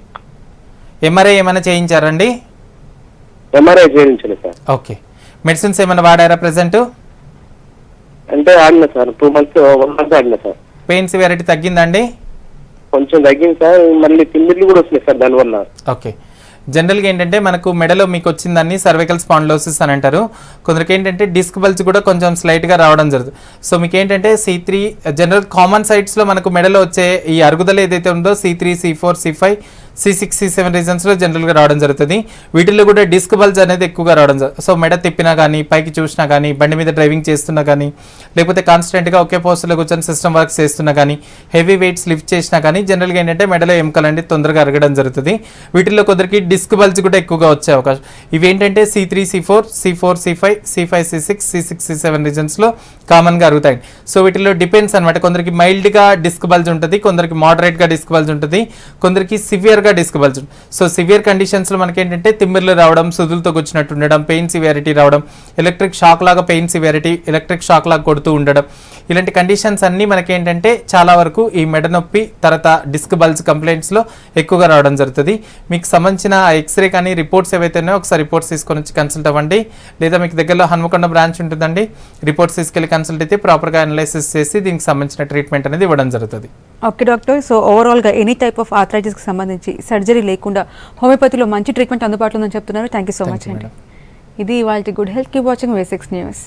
Speaker 2: ఎంఆర్ఐ ఏమైనా చేయించారండి?
Speaker 4: ఎంఆర్ఐ చేయించలేదు సార్.
Speaker 2: ఓకే. మెడిసిన్స్ ఏమైనా వాడారా ప్రెసెంట్?
Speaker 4: అంటే ఆడినా సార్, 1 month ఆడినా సార్.
Speaker 2: పెయిన్ సివియారిటీ తగ్గిందండి?
Speaker 4: కొంచెం తగ్గింది సార్. మళ్ళీ తిమ్మిర్లు కూడా వస్తున్నాయి సార్ దానివల్ల.
Speaker 2: ఓకే. జనరల్గా ఏంటంటే మనకు మెడలో మీకు వచ్చిందాన్ని సర్వైకల్ స్పాండిలోసిస్ అని అంటారు. కొందరికి ఏంటంటే డిస్క్ బల్జ్ కూడా కొంచెం స్లైట్గా రావడం జరుగుతుంది. సో మీకు ఏంటంటే C3 జనరల్ కామన్ సైట్స్లో మనకు మెడలో వచ్చే ఈ అరుగుదల ఏదైతే ఉందో C3, C4, C5, C6, C7 రీజన్స్లో జనరల్గా రావడం జరుగుతుంది. వీటిల్లో కూడా డిస్క్ బల్జ్ అనేది ఎక్కువగా రావడం జరుగుతుంది. సో మెడ తిప్పినా కానీ, పైకి చూసినా కానీ, బండి మీద డ్రైవింగ్ చేస్తున్నా కానీ, లేకపోతే కాన్స్టెంట్గా ఒకే పోస్టులో కూర్చొని సిస్టమ్ వర్క్స్ చేస్తున్నా కానీ, హెవీ వెయిట్స్ లిఫ్ట్ చేసినా కానీ జనరల్గా ఏంటంటే మెడలో ఎముకలు అనేది తొందరగా అరగడం జరుగుతుంది. వీటిల్లో కొందరికి డిస్క్ బల్జ్ కూడా ఎక్కువగా వచ్చే అవకాశం. ఇవి ఏంటంటే C3, C4, C5, C5, C6, C7 రీజన్స్లో కామన్గా అరుగుతాయి. సో వీటిలో డిపెండ్స్ అనమాట. కొందరికి మైల్డ్గా డిస్క్ బల్జ్ ఉంటుంది, కొందరికి మోడరేట్గా డిస్క్ బల్జ్ ఉంటుంది, కొందరికి సివియర్గా డిస్క్ బల్జ్. సో సివియర్ కండిషన్స్లో మనకి ఏంటంటే తిమ్మిర్లు రావడం, సుదులతో కూర్చున్నట్టు ఉండడం, పెయిన్ సివియారిటీ రావడం, ఎలక్ట్రిక్ షాక్ లాగా పెయిన్ సివియారిటీ, ఎలక్ట్రిక్ షాక్ లాగా కొడుతూ ఉండడం, ఇలాంటి కండిషన్స్ అన్నీ మనకి ఏంటంటే చాలా వరకు ఈ మెడ నొప్పి తర్వాత డిస్క్ బల్జ్ కంప్లైంట్స్లో ఎక్కువగా రావడం జరుగుతుంది. మీకు సంబంధించిన ఎక్స్రే కానీ రిపోర్ట్స్ ఏవైతే ఉన్నాయో ఒకసారి రిపోర్ట్స్ తీసుకొని వచ్చి కన్సల్ట్ అవ్వండి. లేదా మీకు దగ్గరలో హన్మకొండ బ్రాంచ్ ఉంటుందండి, రిపోర్ట్స్ తీసుకెళ్ళి కన్సల్ట్ అయితే ప్రాపర్గా అనలైసిస్ చేసి దీనికి సంబంధించిన ట్రీట్మెంట్ అనేది ఇవ్వడం జరుగుతుంది.
Speaker 1: Okay doctor. సో ఓవరాల్గా ఎనీ టైప్ ఆఫ్ ఆర్థరైటిస్కి సంబంధించి సర్జరీ లేకుండా హోమియోపతిలో మంచి ట్రీట్మెంట్ అందుబాటులో ఉందని చెప్తున్నారు. థ్యాంక్ యూ సో మచ్ అండి. ఇది ఇవాళ good health. Keep watching V6 news.